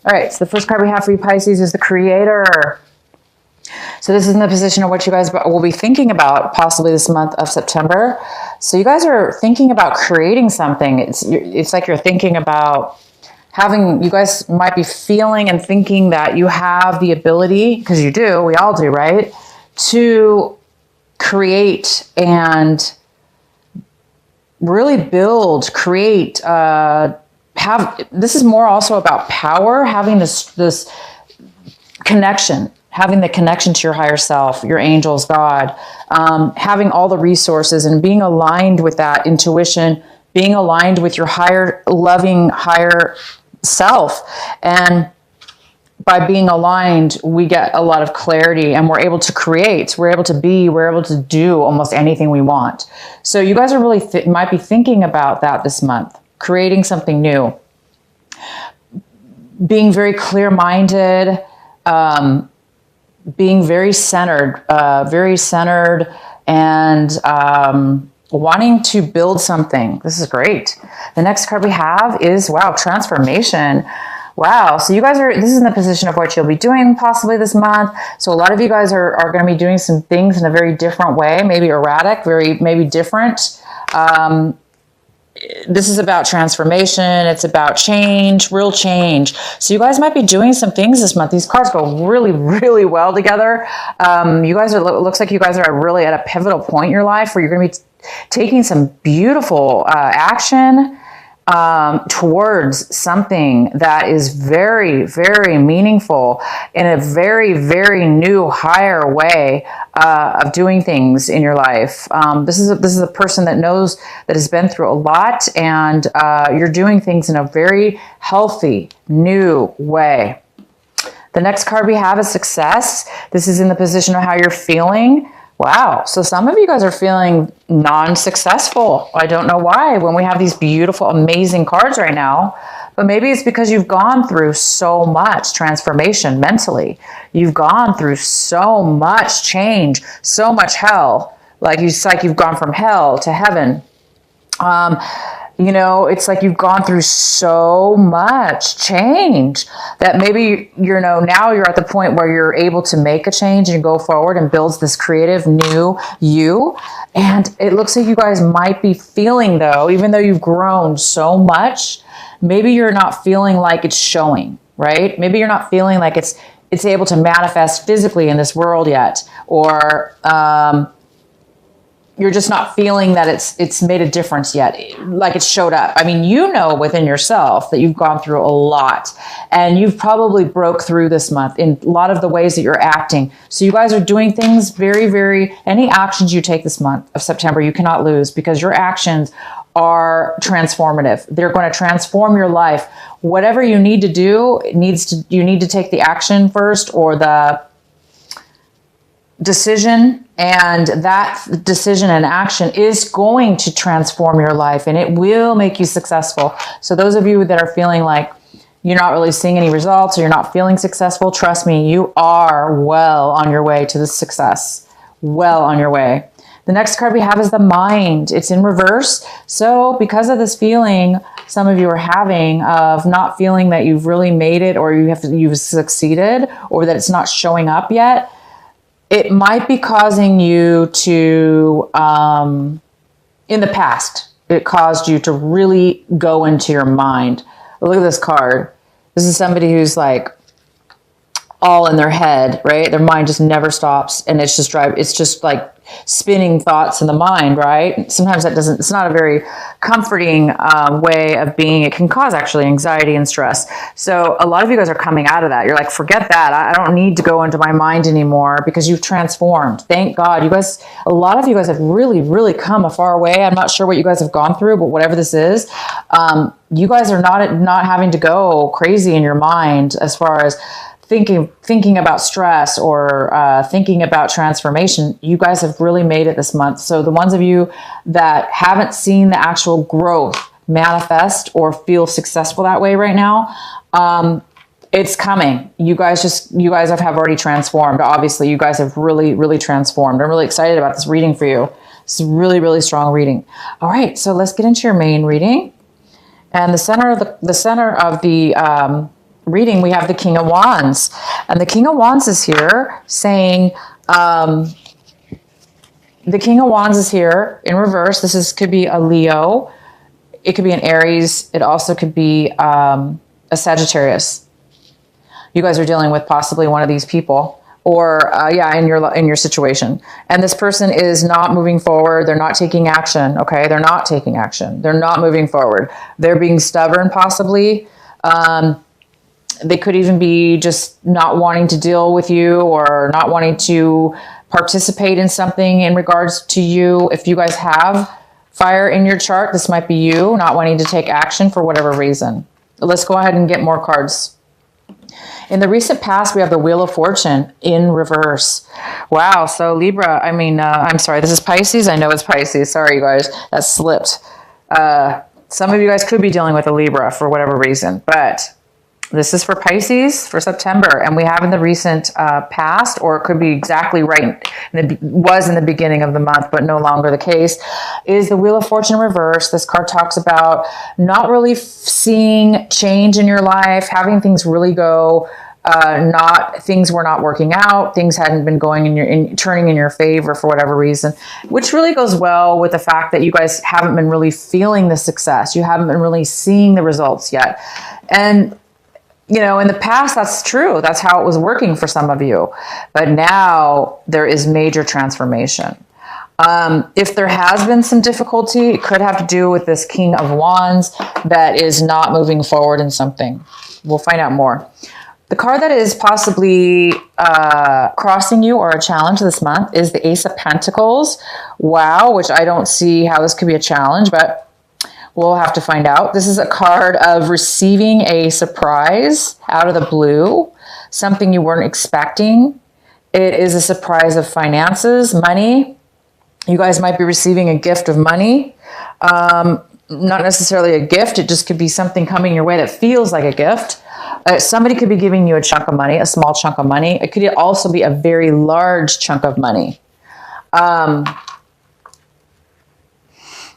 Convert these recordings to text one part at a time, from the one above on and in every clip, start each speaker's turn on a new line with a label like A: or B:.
A: All right, so the first card we have for you, Pisces, is the Creator. So this is in the position of what you guys will be thinking about possibly this month of September. So you guys are thinking about creating something. It's like you're thinking about having, you guys might be feeling and thinking that you have the ability, because you do, we all do, right? To create and really build, create, this is more also about power, having this connection, having the connection to your higher self, your angels, God, having all the resources and being aligned with that intuition, being aligned with your higher, loving, higher self. And by being aligned, we get a lot of clarity and we're able to create, we're able to be, we're able to do almost anything we want. So you guys are really might be thinking about that this month, creating something new, being very clear-minded, being very centered and wanting to build something. This is great. The next card we have is, wow, transformation. Wow. So you guys this is in the position of what you'll be doing possibly this month. So a lot of you guys are going to be doing some things in a very different way, maybe erratic, maybe different. This is about transformation. It's about change, real change. So you guys might be doing some things this month. These cards go really, really well together. You guys looks like you guys are really at a pivotal point in your life where you're going to be taking some beautiful action towards something that is very, very meaningful in a very, very new, higher way of doing things in your life. This is a person that knows, that has been through a lot, and you're doing things in a very healthy, new way. The next card we have is success. This is in the position of how you're feeling. Wow. So some of you guys are feeling non-successful. I don't know why when we have these beautiful, amazing cards right now, but maybe it's because you've gone through so much transformation mentally. You've gone through so much change, so much hell. It's like you've gone from hell to heaven. You know, it's like you've gone through so much change that maybe, you know, now you're at the point where you're able to make a change and go forward and builds this creative new you. And it looks like you guys might be feeling, though, even though you've grown so much, maybe you're not feeling like it's showing, right? Maybe you're not feeling like it's able to manifest physically in this world yet, or you're just not feeling that it's made a difference yet, like it showed up. I mean, you know within yourself that you've gone through a lot, and you've probably broke through this month in a lot of the ways that you're acting. So you guys are doing things any actions you take this month of September, you cannot lose, because your actions are transformative. They're going to transform your life. Whatever you need to do, you need to take the action first, or the decision, and that decision and action is going to transform your life, and it will make you successful. So those of you that are feeling like you're not really seeing any results, or you're not feeling successful, trust me, you are well on your way to the success. Well on your way. The next card we have is the Mind. It's in reverse. So because of this feeling some of you are having of not feeling that you've really made it, or you've succeeded, or that it's not showing up yet, it might be causing you to, in the past, it caused you to really go into your mind. Look at this card. This is somebody who's like all in their head, right? Their mind just never stops, and it's just like spinning thoughts in the mind, right? Sometimes it's not a very comforting way of being. It can cause actually anxiety and stress. So a lot of you guys are coming out of that. You're like, forget that. I don't need to go into my mind anymore, because you've transformed. Thank God. A lot of you guys have really, really come a far way. I'm not sure what you guys have gone through, but whatever this is, you guys are not having to go crazy in your mind as far as thinking about stress or thinking about transformation. You guys have really made it this month. So the ones of you that haven't seen the actual growth manifest or feel successful that way right now, it's coming. You guys have already transformed. Obviously, you guys have really, really transformed. I'm really excited about this reading for you. It's a really, really strong reading. All right, so let's get into your main reading. And the center of the reading, we have the King of Wands. And the King of Wands is here saying, the King of Wands is here in reverse. Could be a Leo. It could be an Aries. It also could be a Sagittarius. You guys are dealing with possibly one of these people, or in your situation. And this person is not moving forward. They're not taking action. Okay, they're not taking action. They're not moving forward. They're being stubborn, possibly. They could even be just not wanting to deal with you, or not wanting to participate in something in regards to you. If you guys have fire in your chart, this might be you not wanting to take action for whatever reason. Let's go ahead and get more cards. In the recent past, we have the Wheel of Fortune in reverse. Wow. So Libra, I'm sorry, this is Pisces. I know it's Pisces. Sorry, you guys, that slipped. Some of you guys could be dealing with a Libra for whatever reason, but this is for Pisces for September. And we have in the recent past, or it could be exactly right, was in the beginning of the month, but no longer the case, is the Wheel of Fortune in reverse. This card talks about not really seeing change in your life, having things really go, things were not working out, things hadn't been going turning in your favor for whatever reason, which really goes well with the fact that you guys haven't been really feeling the success. You haven't been really seeing the results yet. And in the past, that's true. That's how it was working for some of you. But now there is major transformation. If there has been some difficulty, it could have to do with this King of Wands that is not moving forward in something. We'll find out more. The card that is possibly crossing you or a challenge this month is the Ace of Pentacles. Wow, which I don't see how this could be a challenge, but we'll have to find out. This is a card of receiving a surprise out of the blue, something you weren't expecting. It is a surprise of finances, money. You guys might be receiving a gift of money. Not necessarily a gift. It just could be something coming your way that feels like a gift. Somebody could be giving you a chunk of money, a small chunk of money. It could also be a very large chunk of money.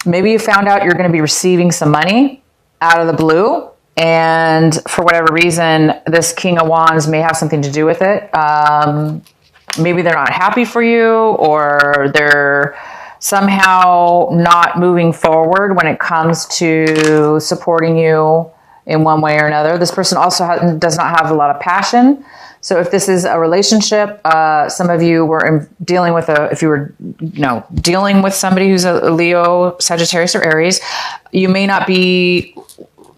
A: Maybe you found out you're going to be receiving some money out of the blue, and for whatever reason, this King of Wands may have something to do with it. Maybe they're not happy for you, or they're somehow not moving forward when it comes to supporting you in one way or another. This person also does not have a lot of passion. So if this is a relationship, some of you were dealing with dealing with somebody who's a Leo, Sagittarius, or Aries, they may not be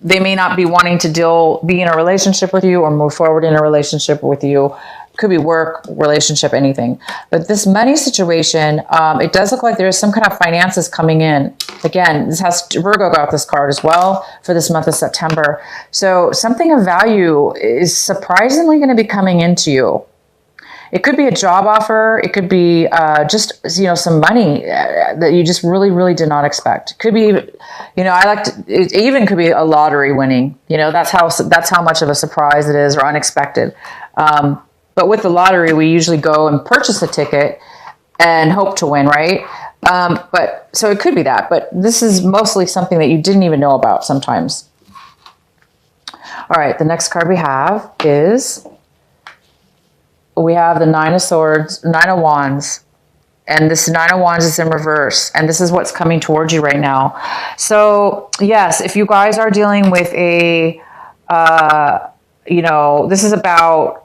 A: wanting to be in a relationship with you or move forward in a relationship with you. Could be work, relationship, anything. But this money situation, it does look like there's some kind of finances coming in. Again, Virgo got this card as well for this month of September. So something of value is surprisingly going to be coming into you. It could be a job offer. It could be just some money that you just really, really did not expect. It could be, it even could be a lottery winning. That's how much of a surprise it is, or unexpected. But with the lottery, we usually go and purchase a ticket and hope to win, right? So it could be that, but this is mostly something that you didn't even know about sometimes. All right, the next card we have is, we have the Nine of Wands, and this Nine of Wands is in reverse, and this is what's coming towards you right now. So yes, if you guys are dealing with this is about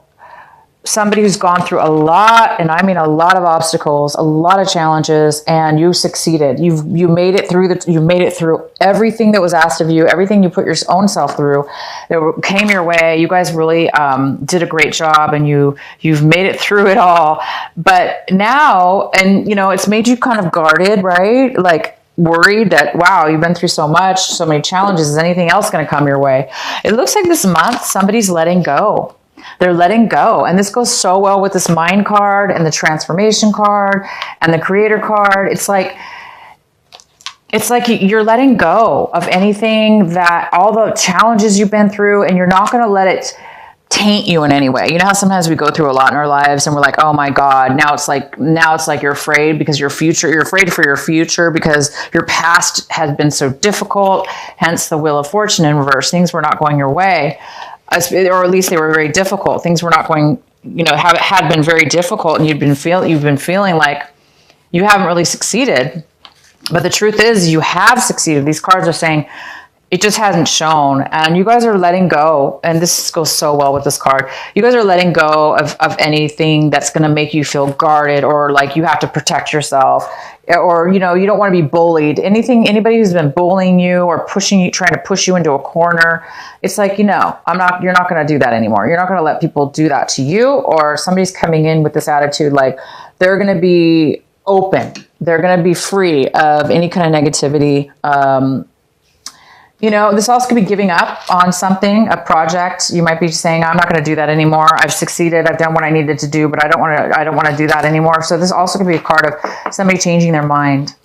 A: somebody who's gone through a lot, and I mean a lot of obstacles, a lot of challenges, and you succeeded. You made it through you made it through everything that was asked of you, everything you put your own self through that came your way. You guys really did a great job, and you've made it through it all. But now, and it's made you kind of guarded, right? Like worried that, wow, you've been through so much, so many challenges. Is anything else going to come your way? It looks like this month somebody's letting go. They're letting go. And this goes so well with this Mind card and the Transformation card and the Creator card. It's like you're letting go of anything, that all the challenges you've been through, and you're not going to let it taint you in any way. You know how sometimes we go through a lot in our lives and we're like, oh my God, now it's like you're afraid because you're afraid for your future because your past has been so difficult, hence the Wheel of Fortune in reverse. Things were not going your way. or at least they were very difficult. Things were not going, had been very difficult, and you've been feeling like you haven't really succeeded. But the truth is, you have succeeded. These cards are saying it just hasn't shown, and you guys are letting go. And this goes so well with this card. You guys are letting go of anything that's going to make you feel guarded, or like you have to protect yourself, or you don't want to be bullied. Anybody who's been bullying you or pushing you, trying to push you into a corner, it's like, you're not going to do that anymore. You're not going to let people do that to you. Or somebody's coming in with this attitude like they're going to be open. They're going to be free of any kind of negativity. This also could be giving up on something, a project. You might be saying, I'm not going to do that anymore. I've succeeded. I've done what I needed to do, but I don't want to do that anymore. So this also could be a card of somebody changing their mind.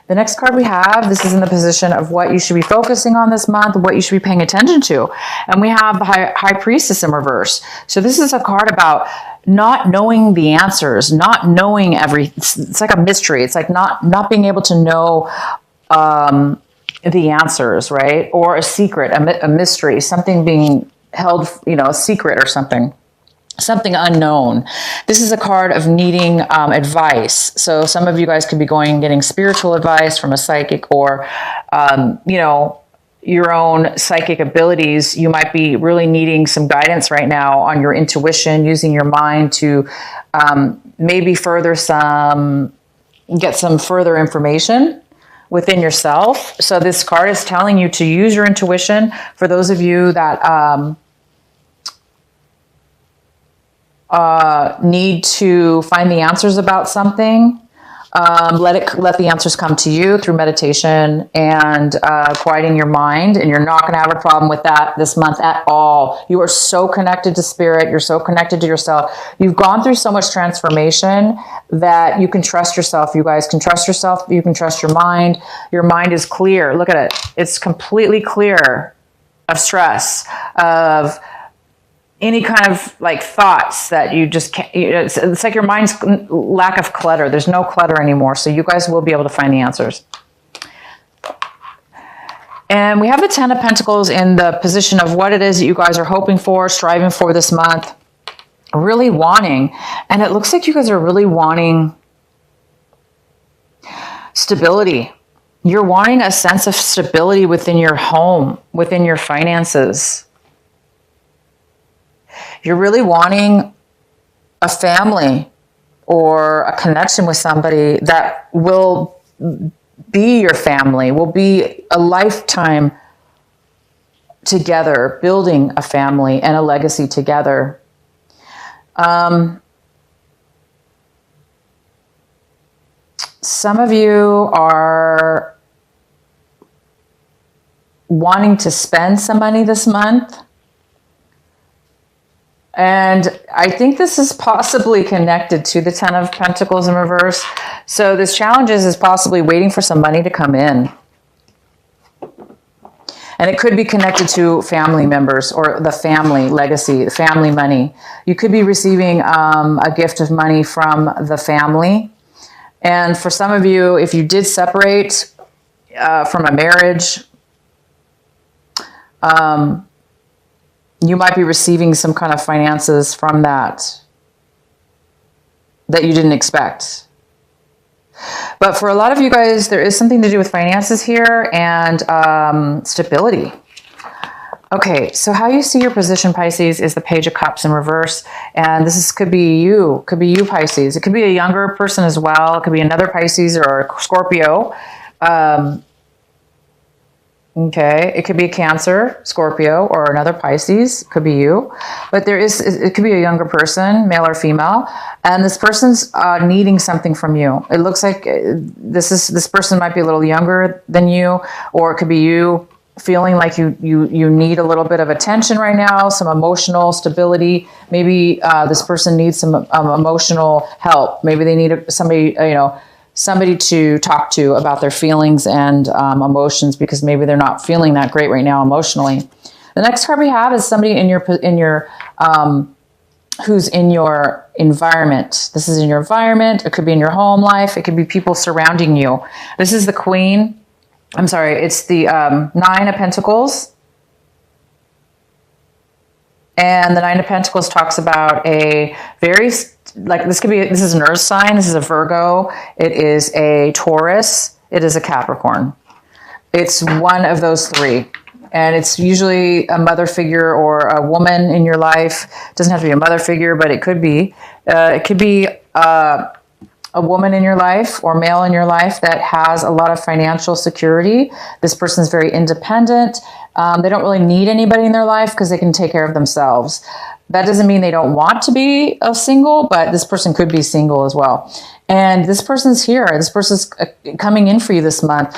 A: The next card we have, this is in the position of what you should be focusing on this month, what you should be paying attention to. And we have the High Priestess in reverse. So this is a card about not knowing the answers, not knowing it's like a mystery. It's like not being able to know the answers, right? Or a secret, a mystery, something being held, a secret or something unknown. This is a card of needing advice. So some of you guys could be getting spiritual advice from a psychic, or, your own psychic abilities. You might be really needing some guidance right now on your intuition, using your mind to maybe get some further information within yourself. So this card is telling you to use your intuition. For those of you that need to find the answers about something, let the answers come to you through meditation and quieting your mind. And you're not going to have a problem with that this month at all. You are so connected to spirit. You're so connected to yourself. You've gone through so much transformation that you can trust yourself. You guys can trust yourself. You can trust your mind. Your mind is clear. Look at it. It's completely clear of stress, of any kind of like thoughts that you just can't. It's like your mind's lack of clutter. There's no clutter anymore. So you guys will be able to find the answers. And we have the Ten of Pentacles in the position of what it is that you guys are hoping for, striving for this month, really wanting. And it looks like you guys are really wanting stability. You're wanting a sense of stability within your home, within your finances. You're really wanting a family or a connection with somebody that will be your family, will be a lifetime together, building a family and a legacy together. Some of you are wanting to spend some money this month. And I think this is possibly connected to the Ten of Pentacles in reverse. So this challenge is possibly waiting for some money to come in. And it could be connected to family members or the family legacy, family money. You could be receiving a gift of money from the family. And for some of you, if you did separate from a marriage, you might be receiving some kind of finances from that you didn't expect. But for a lot of you guys, there is something to do with finances here and stability. Okay, so how you see your position, Pisces, is the Page of Cups in reverse. And could be you, Pisces. It could be a younger person as well. It could be another Pisces or a Scorpio. Okay, it could be a Cancer, Scorpio, or another Pisces. It could be you. But it could be a younger person, male or female, and this person's needing something from you. It looks like this person might be a little younger than you, or it could be you feeling like you need a little bit of attention right now, some emotional stability. Maybe this person needs some emotional help. Maybe they need somebody to talk to about their feelings and emotions, because maybe they're not feeling that great right now emotionally. The next card we have is somebody in your who's in your environment. This is in your environment. It could be in your home life. It could be people surrounding you. This is the Queen. I'm sorry. It's the Nine of Pentacles. And the Nine of Pentacles talks about a very, like this is an earth sign. This is a Virgo. It is a Taurus. It is a Capricorn. It's one of those three. And it's usually a mother figure or a woman in your life. It doesn't have to be a mother figure, but it could be. It could be a woman in your life or male in your life that has a lot of financial security. This person's very independent. They don't really need anybody in their life because they can take care of themselves. That doesn't mean they don't want to be a single, but this person could be single as well. And this person's here. This person's coming in for you this month.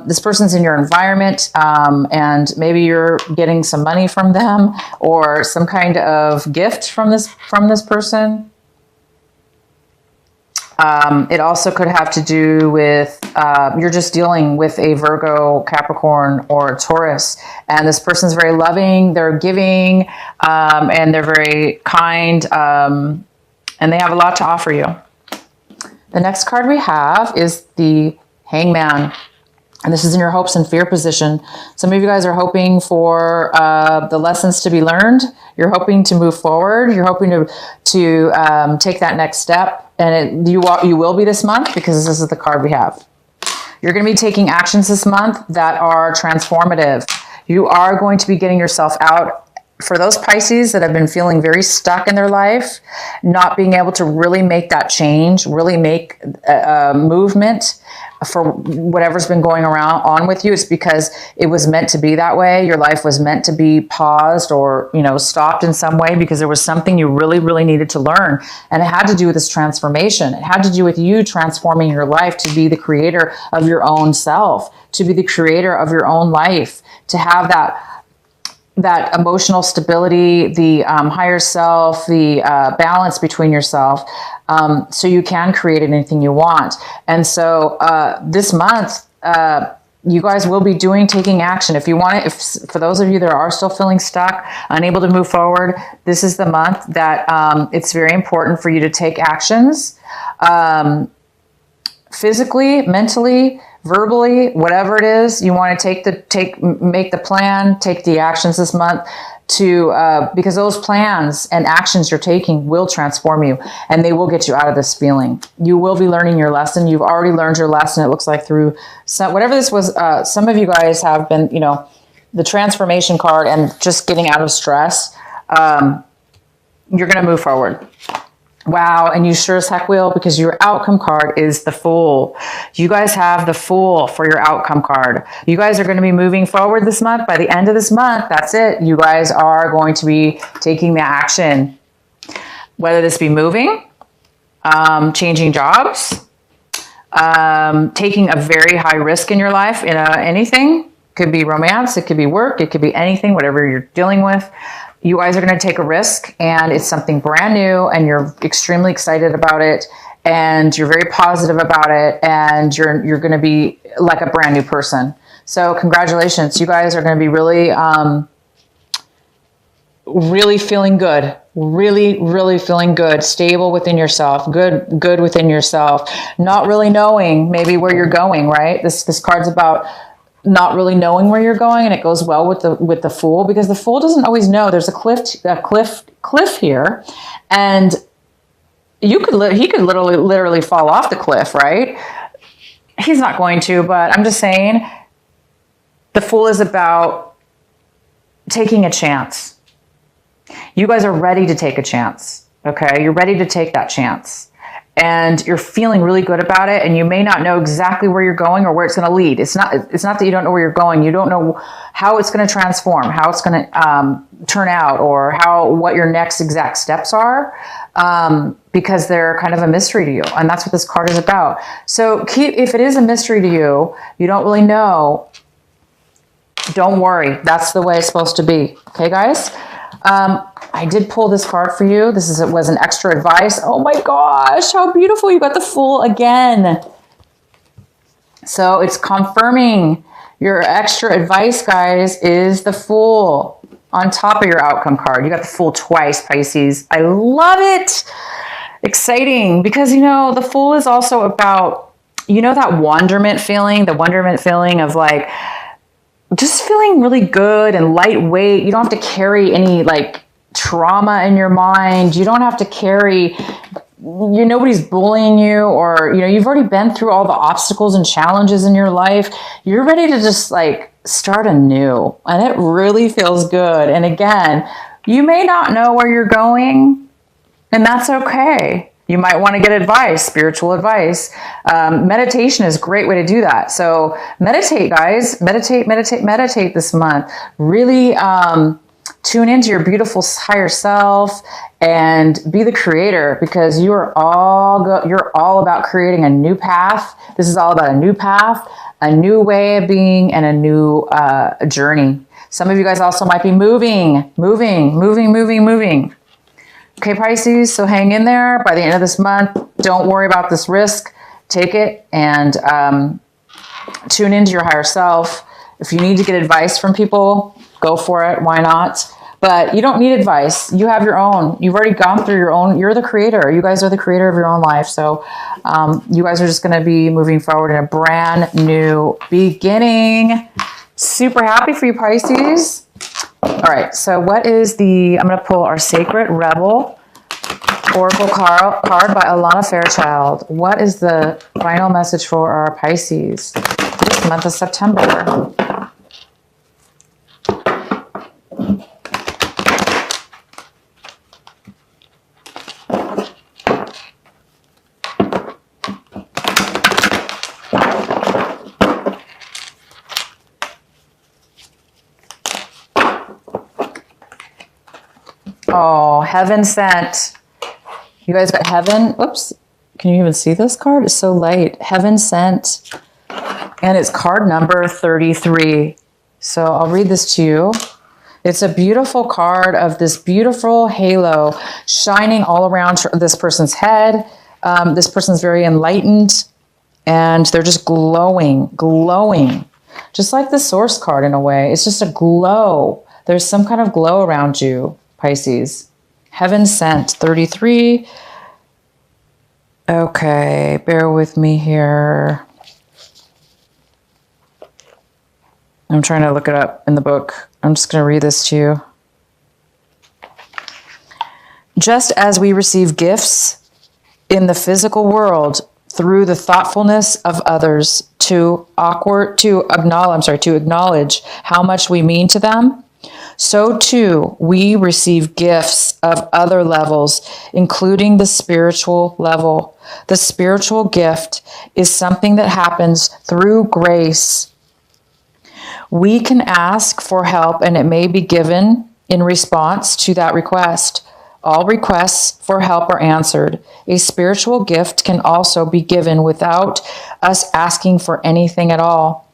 A: This person's in your environment, and maybe you're getting some money from them or some kind of gift from this person. It also could have to do with you're just dealing with a Virgo, Capricorn, or Taurus, and this person's very loving, they're giving, and they're very kind, and they have a lot to offer you. The next card we have is the Hangman. And this is in your hopes and fear position. Some of you guys are hoping for the lessons to be learned. You're hoping to move forward. You're hoping to take that next step. And you will be this month because this is the card we have. You're going to be taking actions this month that are transformative. You are going to be getting yourself out. For those Pisces that have been feeling very stuck in their life, not being able to really make that change, really make a movement for whatever's been going on with you, it's because it was meant to be that way. Your life was meant to be paused or, stopped in some way because there was something you really, really needed to learn. And it had to do with this transformation. It had to do with you transforming your life to be the creator of your own self, to be the creator of your own life, to have that emotional stability, the higher self, the balance between yourself, so you can create anything you want. And so this month, you guys will be taking action. If you want it, for those of you that are still feeling stuck, unable to move forward, this is the month that it's very important for you to take actions, physically, mentally, verbally, whatever it is you want to make the plan, take the actions this month because those plans and actions you're taking will transform you and they will get you out of this feeling. You will be learning your lesson. You've already learned your lesson. It looks like through whatever this was. Some of you guys have been, the transformation card and just getting out of stress. You're going to move forward. Wow, and you sure as heck will, because your outcome card is the Fool. You guys have the Fool for your outcome card. You guys are going to be moving forward this month. By the end of this month, that's it. You guys are going to be taking the action. Whether this be moving, changing jobs, taking a very high risk in your life in anything. Could be romance, it could be work, it could be anything, whatever you're dealing with. You guys are going to take a risk and it's something brand new and you're extremely excited about it and you're very positive about it and you're going to be like a brand new person. So congratulations. You guys are going to be really, really feeling good. Really, really feeling good, stable within yourself, good within yourself, not really knowing maybe where you're going, right? This card's about not really knowing where you're going, and it goes well with the Fool because the Fool doesn't always know. There's a cliff here, and he could literally fall off the cliff, right? He's not going to, but I'm just saying the Fool is about taking a chance. You guys are ready to take a chance, okay? You're ready to take that chance. And you're feeling really good about it, and you may not know exactly where you're going or where it's going to lead. It's not that you don't know where you're going. You don't know how it's going to transform, how it's going to turn out, or what your next exact steps are, because they're kind of a mystery to you. And that's what this card is about. So if it is a mystery to you, you don't really know, don't worry. That's the way it's supposed to be. Okay, guys? I did pull this card for you. This was an extra advice. Oh my gosh, how beautiful. You got the Fool again. So it's confirming your extra advice, guys, is the Fool on top of your outcome card. You got the Fool twice, Pisces. I love it. Exciting, because, the Fool is also about, that wonderment feeling, of like, just feeling really good and lightweight. You don't have to carry any trauma in your mind. You don't have to carry, nobody's bullying you, or, you've already been through all the obstacles and challenges in your life. You're ready to just like start anew, and it really feels good. And again, you may not know where you're going, and that's okay. You might want to get advice, spiritual advice. Meditation is a great way to do that. So meditate, guys. Meditate this month. Really tune into your beautiful higher self and be the creator, because you're all about creating a new path. This is all about a new path, a new way of being, and a new journey. Some of you guys also might be moving. Okay, Pisces, so hang in there. By the end of this month, don't worry about this risk. Take it and tune into your higher self. If you need to get advice from people, go for it. Why not? But you don't need advice. You have your own. You've already gone through your own. You're the creator. You guys are the creator of your own life. So you guys are just going to be moving forward in a brand new beginning. Super happy for you, Pisces. All right, so what is I'm going to pull our Sacred Rebel Oracle card by Alana Fairchild. What is the final message for our Pisces this month of September? Oh, heaven sent. You guys got heaven. Oops. Can you even see this card? It's so light. Heaven sent. And it's card number 33. So I'll read this to you. It's a beautiful card of this beautiful halo shining all around this person's head. This person's very enlightened, and they're just glowing. Just like the source card in a way. It's just a glow. There's some kind of glow around you, Pisces. Heaven sent, 33. Okay, bear with me here. I'm trying to look it up in the book. I'm just going to read this to you. Just as we receive gifts in the physical world through the thoughtfulness of others to acknowledge how much we mean to them, so too we receive gifts of other levels, including the spiritual level. The spiritual gift is something that happens through grace. We can ask for help, and it may be given in response to that request. All requests for help are answered. A spiritual gift can also be given without us asking for anything at all,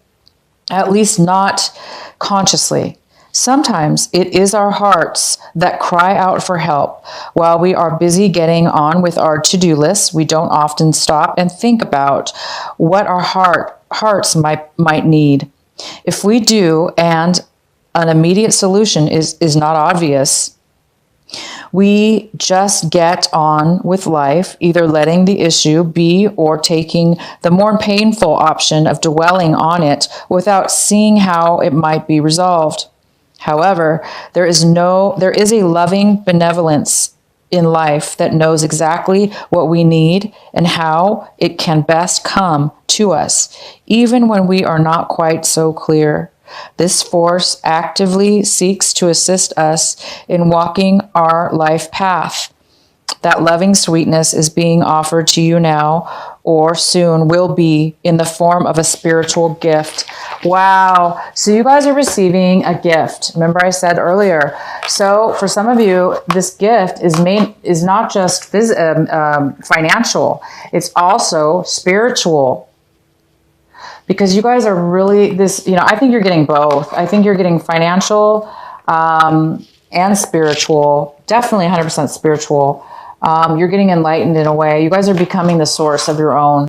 A: at least not consciously. Sometimes it is our hearts that cry out for help. While we are busy getting on with our to-do lists, we don't often stop and think about what our hearts might need. If we do, and an immediate solution is not obvious, we just get on with life, either letting the issue be or taking the more painful option of dwelling on it without seeing how it might be resolved. However, there is a loving benevolence in life that knows exactly what we need and how it can best come to us, even when we are not quite so clear. This force actively seeks to assist us in walking our life path. That loving sweetness is being offered to you now, or soon will be, in the form of a spiritual gift. Wow. So you guys are receiving a gift. Remember I said earlier. So for some of you, this gift is not just financial. It's also spiritual. Because you guys are really I think you're getting both. I think you're getting financial and spiritual. Definitely 100% spiritual. You're getting enlightened in a way. You guys are becoming the source of your own